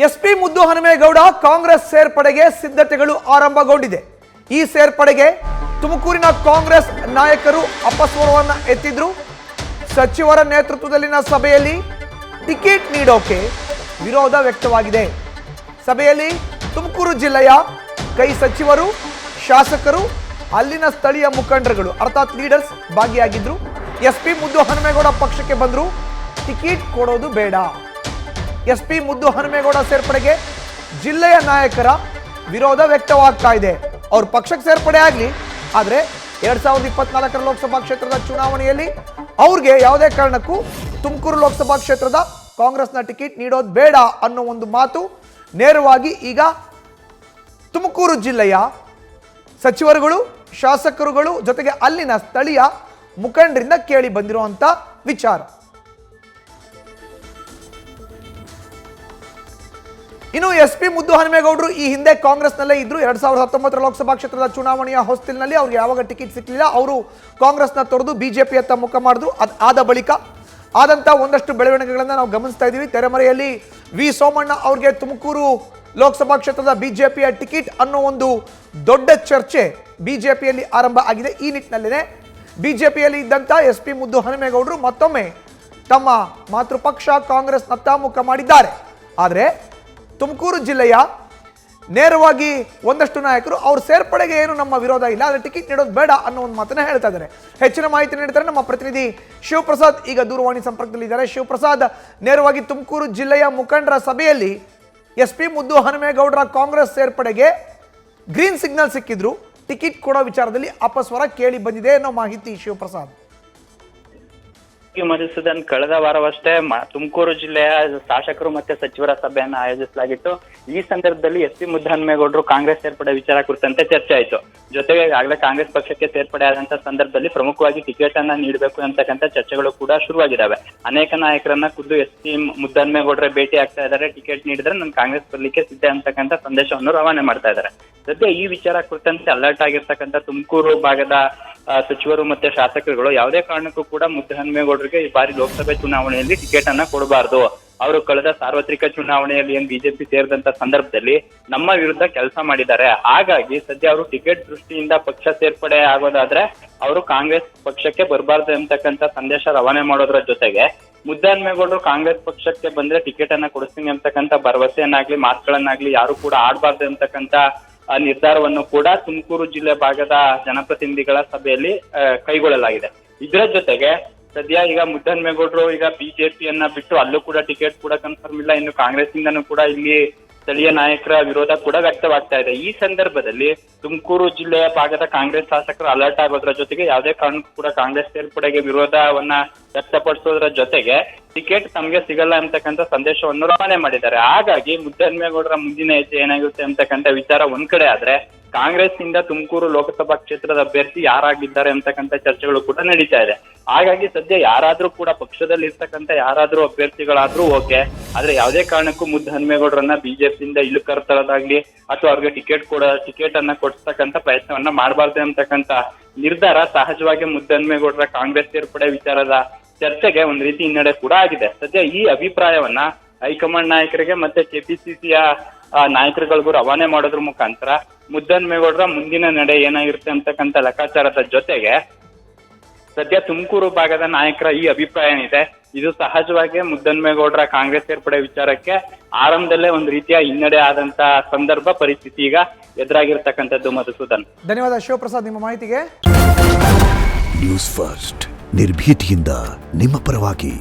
SP ಮುದ್ದು ಹನುಮೇಗೌಡ ಕಾಂಗ್ರೆಸ್ ಸೇರ್ಪಡೆಗೆ ಸಿದ್ಧತೆಗಳು ಆರಂಭಗೊಂಡಿದೆ. ಈ ಸೇರ್ಪಡೆಗೆ ತುಮಕೂರಿನ ಕಾಂಗ್ರೆಸ್ ನಾಯಕರು ಅಪಸ್ವರವನ್ನ ಎತ್ತಿದ್ರು. ಸಚಿವರ ನೇತೃತ್ವದಲ್ಲಿನ ಸಭೆಯಲ್ಲಿ ಟಿಕೆಟ್ ನೀಡೋಕೆ ವಿರೋಧ ವ್ಯಕ್ತವಾಗಿದೆ. ಸಭೆಯಲ್ಲಿ ತುಮಕೂರು ಜಿಲ್ಲೆಯ ಕೈ ಸಚಿವರು, ಶಾಸಕರು, ಅಲ್ಲಿನ ಸ್ಥಳೀಯ ಮುಖಂಡರುಗಳು ಅರ್ಥಾತ್ ಲೀಡರ್ಸ್ ಭಾಗಿಯಾಗಿದ್ರು. ಎಸ್ಪಿ ಮುದ್ದು ಹನುಮೇಗೌಡ ಪಕ್ಷಕ್ಕೆ ಬಂದ್ರು, ಟಿಕೆಟ್ ಕೊಡೋದು ಬೇಡ. ಎಸ್ಪಿ ಮುದ್ದು ಹನುಮೇಗೌಡ ಸೇರ್ಪಡೆಗೆ ಜಿಲ್ಲೆಯ ನಾಯಕರ ವಿರೋಧ ವ್ಯಕ್ತವಾಗ್ತಾ ಇದೆ. ಅವ್ರ ಪಕ್ಷಕ್ಕೆ ಸೇರ್ಪಡೆ ಆಗಲಿ, ಆದರೆ 2024 ಲೋಕಸಭಾ ಕ್ಷೇತ್ರದ ಚುನಾವಣೆಯಲ್ಲಿ ಅವ್ರಿಗೆ ಯಾವುದೇ ಕಾರಣಕ್ಕೂ ತುಮಕೂರು ಲೋಕಸಭಾ ಕ್ಷೇತ್ರದ ಕಾಂಗ್ರೆಸ್ನ ಟಿಕೆಟ್ ನೀಡೋದು ಬೇಡ ಅನ್ನೋ ಒಂದು ಮಾತು ನೇರವಾಗಿ ಈಗ ತುಮಕೂರು ಜಿಲ್ಲೆಯ ಸಚಿವರುಗಳು, ಶಾಸಕರುಗಳು ಜೊತೆಗೆ ಅಲ್ಲಿನ ಸ್ಥಳೀಯ ಮುಖಂಡರಿಂದ ಕೇಳಿ ಬಂದಿರುವಂತ ವಿಚಾರ. ಇನ್ನು ಎಸ್ಪಿ ಮುದ್ದು ಹನುಮೇಗೌಡರು ಈ ಹಿಂದೆ ಕಾಂಗ್ರೆಸ್ನಲ್ಲೇ ಇದ್ರು. 2019 ಲೋಕಸಭಾ ಕ್ಷೇತ್ರದ ಚುನಾವಣೆಯ ಹೊಸ್ತಿಲಿನಲ್ಲಿ ಅವ್ರಿಗೆ ಯಾವಾಗ ಟಿಕೆಟ್ ಸಿಕ್ಕಲಿಲ್ಲ, ಅವರು ಕಾಂಗ್ರೆಸ್ನ ತೊರೆದು ಬಿಜೆಪಿ ಹತ್ತ ಮುಖ ಮಾಡಿದ್ರು. ಆದ ಬಳಿಕ ಆದಂತ ಒಂದಷ್ಟು ಬೆಳವಣಿಗೆಗಳನ್ನ ನಾವು ಗಮನಿಸ್ತಾ ಇದ್ದೀವಿ. ತೆರೆಮರೆಯಲ್ಲಿ ವಿ ಸೋಮಣ್ಣ ಅವ್ರಿಗೆ ತುಮಕೂರು ಲೋಕಸಭಾ ಕ್ಷೇತ್ರದ ಬಿಜೆಪಿಯ ಟಿಕೆಟ್ ಅನ್ನೋ ಒಂದು ದೊಡ್ಡ ಚರ್ಚೆ ಬಿಜೆಪಿಯಲ್ಲಿ ಆರಂಭ ಆಗಿದೆ. ಈ ನಿಟ್ಟಿನಲ್ಲೇ ಬಿಜೆಪಿಯಲ್ಲಿ ಇದ್ದಂತ ಎಸ್ಪಿ ಮುದ್ದು ಹನುಮೇಗೌಡರು ಮತ್ತೊಮ್ಮೆ ತಮ್ಮ ಮಾತೃಪಕ್ಷ ಕಾಂಗ್ರೆಸ್ನತ್ತ ಮುಖ ಮಾಡಿದ್ದಾರೆ. ಆದರೆ ತುಮಕೂರು ಜಿಲ್ಲೆಯ ನೇರವಾಗಿ ಒಂದಷ್ಟು ನಾಯಕರು ಅವ್ರ ಸೇರ್ಪಡೆಗೆ ಏನು ನಮ್ಮ ವಿರೋಧ ಇಲ್ಲ, ಆದರೆ ಟಿಕೆಟ್ ನೀಡೋದು ಬೇಡ ಅನ್ನೋ ಒಂದು ಮಾತನ್ನ ಹೇಳ್ತಾ ಇದ್ದಾರೆ. ಹೆಚ್ಚಿನ ಮಾಹಿತಿ ನೀಡ್ತಾರೆ ನಮ್ಮ ಪ್ರತಿನಿಧಿ ಶಿವಪ್ರಸಾದ್. ಈಗ ದೂರವಾಣಿ ಸಂಪರ್ಕದಲ್ಲಿದ್ದಾರೆ. ಶಿವಪ್ರಸಾದ್, ನೇರವಾಗಿ ತುಮಕೂರು ಜಿಲ್ಲೆಯ ಮುಖಂಡರ ಸಭೆಯಲ್ಲಿ ಎಸ್ಪಿ ಮುದ್ದು ಹನುಮೇಗೌಡರ ಕಾಂಗ್ರೆಸ್ ಸೇರ್ಪಡೆಗೆ ಗ್ರೀನ್ ಸಿಗ್ನಲ್ ಸಿಕ್ಕಿದ್ರು, ಟಿಕೆಟ್ ಕೊಡೋ ವಿಚಾರದಲ್ಲಿ ಅಪಸ್ವರ ಕೇಳಿ ಬಂದಿದೆ ಅನ್ನೋ ಮಾಹಿತಿ. ಶಿವಪ್ರಸಾದ್, ಮಧುಸೂದನ್, ಕಳೆದ ವಾರವಷ್ಟೇ ತುಮಕೂರು ಜಿಲ್ಲೆಯ ಶಾಸಕರು ಮತ್ತೆ ಸಚಿವರ ಸಭೆಯನ್ನು ಆಯೋಜಿಸಲಾಗಿತ್ತು. ಈ ಸಂದರ್ಭದಲ್ಲಿ ಎಸ್ಪಿ ಮುದ್ದು ಹನುಮೇಗೌಡರು ಕಾಂಗ್ರೆಸ್ ಸೇರ್ಪಡೆ ವಿಚಾರ ಕುರಿತಂತೆ ಚರ್ಚೆ ಆಯಿತು. ಜೊತೆಗೆ ಆಗಲೇ ಕಾಂಗ್ರೆಸ್ ಪಕ್ಷಕ್ಕೆ ಸೇರ್ಪಡೆ ಆದಂತ ಸಂದರ್ಭದಲ್ಲಿ ಪ್ರಮುಖವಾಗಿ ಟಿಕೆಟ್ ಅನ್ನ ನೀಡಬೇಕು ಅಂತಕ್ಕಂಥ ಚರ್ಚೆಗಳು ಕೂಡ ಶುರುವಾಗಿದ್ದಾವೆ. ಅನೇಕ ನಾಯಕರನ್ನ ಖುದ್ದು ಎಸ್ಪಿ ಮುದ್ದು ಹನುಮೇಗೌಡರೇ ಭೇಟಿ ಆಗ್ತಾ ಇದ್ದಾರೆ. ಟಿಕೆಟ್ ನೀಡಿದ್ರೆ ನಾನು ಕಾಂಗ್ರೆಸ್ ಬರ್ಲಿಕ್ಕೆ ಸಿದ್ಧ ಅಂತಕ್ಕಂಥ ಸಂದೇಶವನ್ನು ರವಾನೆ ಮಾಡ್ತಾ ಇದ್ದಾರೆ. ಜೊತೆ ಈ ವಿಚಾರ ಕುರಿತಂತೆ ಅಲರ್ಟ್ ಆಗಿರ್ತಕ್ಕಂಥ ತುಮಕೂರು ಭಾಗದ ಸಚಿವರು ಮತ್ತೆ ಶಾಸಕರುಗಳು ಯಾವುದೇ ಕಾರಣಕ್ಕೂ ಕೂಡ ಮುದ್ದು ಹನುಮೇಗೌಡರಿಗೆ ಈ ಬಾರಿ ಲೋಕಸಭೆ ಚುನಾವಣೆಯಲ್ಲಿ ಟಿಕೆಟ್ ಅನ್ನ ಕೊಡಬಾರ್ದು. ಅವರು ಕಳೆದ ಸಾರ್ವತ್ರಿಕ ಚುನಾವಣೆಯಲ್ಲಿ ಏನ್ ಬಿಜೆಪಿ ಸೇರಿದಂತ ಸಂದರ್ಭದಲ್ಲಿ ನಮ್ಮ ವಿರುದ್ಧ ಕೆಲಸ ಮಾಡಿದ್ದಾರೆ. ಹಾಗಾಗಿ ಸದ್ಯ ಅವರು ಟಿಕೆಟ್ ದೃಷ್ಟಿಯಿಂದ ಪಕ್ಷ ಸೇರ್ಪಡೆ ಆಗೋದಾದ್ರೆ ಅವರು ಕಾಂಗ್ರೆಸ್ ಪಕ್ಷಕ್ಕೆ ಬರಬಾರ್ದು ಅಂತಕ್ಕಂಥ ಸಂದೇಶ ರವಾನೆ ಮಾಡೋದ್ರ ಜೊತೆಗೆ ಮುದ್ದು ಹನುಮೇಗೌಡರು ಕಾಂಗ್ರೆಸ್ ಪಕ್ಷಕ್ಕೆ ಬಂದ್ರೆ ಟಿಕೆಟ್ ಅನ್ನ ಕೊಡಿಸ್ತೀನಿ ಅಂತಕ್ಕಂಥ ಭರವಸೆಯನ್ನಾಗ್ಲಿ ಮಾತುಗಳನ್ನಾಗ್ಲಿ ಯಾರು ಕೂಡ ಆಡಬಾರ್ದು ಅಂತಕ್ಕಂಥ ನಿರ್ಧಾರವನ್ನು ಕೂಡ ತುಮಕೂರು ಜಿಲ್ಲೆ ಭಾಗದ ಜನಪ್ರತಿನಿಧಿಗಳ ಸಭೆಯಲ್ಲಿ ಕೈಗೊಳ್ಳಲಾಗಿದೆ. ಇದರ ಜೊತೆಗೆ ಸದ್ಯ ಈಗ ಮುದ್ದು ಹನುಮೇಗೌಡರು ಈಗ ಬಿಜೆಪಿಯನ್ನ ಬಿಟ್ಟು ಅಲ್ಲೂ ಕೂಡ ಟಿಕೆಟ್ ಕೂಡ ಕನ್ಫರ್ಮ್ ಇಲ್ಲ. ಇನ್ನು ಕಾಂಗ್ರೆಸ್ ಇಂದನೂ ಕೂಡ ಇಲ್ಲಿ ಸ್ಥಳೀಯ ನಾಯಕರ ವಿರೋಧ ಕೂಡ ವ್ಯಕ್ತವಾಗ್ತಾ ಇದೆ. ಈ ಸಂದರ್ಭದಲ್ಲಿ ತುಮಕೂರು ಜಿಲ್ಲೆಯ ಭಾಗದ ಕಾಂಗ್ರೆಸ್ ಶಾಸಕರು ಅಲರ್ಟ್ ಆಗೋದ್ರ ಜೊತೆಗೆ ಯಾವುದೇ ಕಾರಣಕ್ಕೂ ಕೂಡ ಕಾಂಗ್ರೆಸ್ ಸೇರ್ಪಡೆಗೆ ವಿರೋಧವನ್ನ ವ್ಯಕ್ತಪಡಿಸೋದ್ರ ಜೊತೆಗೆ ಟಿಕೆಟ್ ತಮಗೆ ಸಿಗಲ್ಲ ಅಂತಕ್ಕಂಥ ಸಂದೇಶವನ್ನು ರವಾನೆ ಮಾಡಿದ್ದಾರೆ. ಹಾಗಾಗಿ ಮುದ್ದು ಹನುಮೇಗೌಡರ ಮುಂದಿನ ಹೆಜ್ಜೆ ಏನಾಗುತ್ತೆ ಅಂತಕ್ಕಂಥ ವಿಚಾರ ಒಂದ್ ಕಡೆ ಆದ್ರೆ, ಕಾಂಗ್ರೆಸ್ ಇಂದ ತುಮಕೂರು ಲೋಕಸಭಾ ಕ್ಷೇತ್ರದ ಅಭ್ಯರ್ಥಿ ಯಾರಾಗಿದ್ದಾರೆ ಅಂತಕ್ಕಂಥ ಚರ್ಚೆಗಳು ಕೂಡ ನಡೀತಾ ಇದೆ. ಹಾಗಾಗಿ ಸದ್ಯ ಯಾರಾದ್ರೂ ಕೂಡ ಪಕ್ಷದಲ್ಲಿ ಇರ್ತಕ್ಕಂಥ ಯಾರಾದ್ರೂ ಅಭ್ಯರ್ಥಿಗಳಾದ್ರೂ ಓಕೆ, ಆದ್ರೆ ಯಾವುದೇ ಕಾರಣಕ್ಕೂ ಮುದ್ದು ಹನುಮೇಗೌಡರನ್ನ ಬಿಜೆಪಿಯಿಂದ ಇಲ್ಲು ಕರ್ತರೋದಾಗ್ಲಿ ಅಥವಾ ಅವ್ರಿಗೆ ಟಿಕೆಟ್ ಅನ್ನ ಕೊಡ್ಸ್ತಕ್ಕಂಥ ಪ್ರಯತ್ನವನ್ನ ಮಾಡಬಾರ್ದು ಅಂತಕ್ಕಂಥ ನಿರ್ಧಾರ ಸಹಜವಾಗಿ ಮುದ್ದು ಹನುಮೇಗೌಡರ ಕಾಂಗ್ರೆಸ್ ಸೇರ್ಪಡೆ ವಿಚಾರದ ಚರ್ಚೆಗೆ ಒಂದ್ ರೀತಿ ಹಿನ್ನಡೆ ಕೂಡ ಆಗಿದೆ. ಸದ್ಯ ಈ ಅಭಿಪ್ರಾಯವನ್ನ ಹೈಕಮಾಂಡ್ ನಾಯಕರಿಗೆ ಮತ್ತೆ ಕೆಪಿಸಿಸಿಯ ನಾಯಕರುಗಳಿಗೂ ರವಾನೆ ಮಾಡೋದ್ರ ಮುಖಾಂತರ ಮುದ್ದು ಹನುಮೇಗೌಡರ ಮುಂದಿನ ನಡೆ ಏನಾಗಿರುತ್ತೆ ಅಂತಕ್ಕಂಥ ಲೆಕ್ಕಾಚಾರದ ಜೊತೆಗೆ ಸದ್ಯ ತುಮಕೂರು ಭಾಗದ ನಾಯಕರ ಈ ಅಭಿಪ್ರಾಯ ಏನಿದೆ ಇದು ಸಹಜವಾಗಿ ಮುದ್ದು ಹನುಮೇಗೌಡರ ಕಾಂಗ್ರೆಸ್ ಸೇರ್ಪಡೆ ವಿಚಾರಕ್ಕೆ ಆರಂಭದಲ್ಲೇ ಒಂದು ರೀತಿಯ ಹಿನ್ನಡೆ ಆದಂತ ಸಂದರ್ಭ ಪರಿಸ್ಥಿತಿ ಈಗ ಎದುರಾಗಿರ್ತಕ್ಕಂಥದ್ದು. ಮಧುಸೂದನ್, ಧನ್ಯವಾದ ಶಿವಪ್ರಸಾದ್ ನಿಮ್ಮ ಮಾಹಿತಿಗೆ. ನ್ಯೂಸ್ ಫಸ್ಟ್ ನಿರ್ಭೀತಿಯಿಂದ ನಿಮ್ಮ ಪರವಾಗಿ.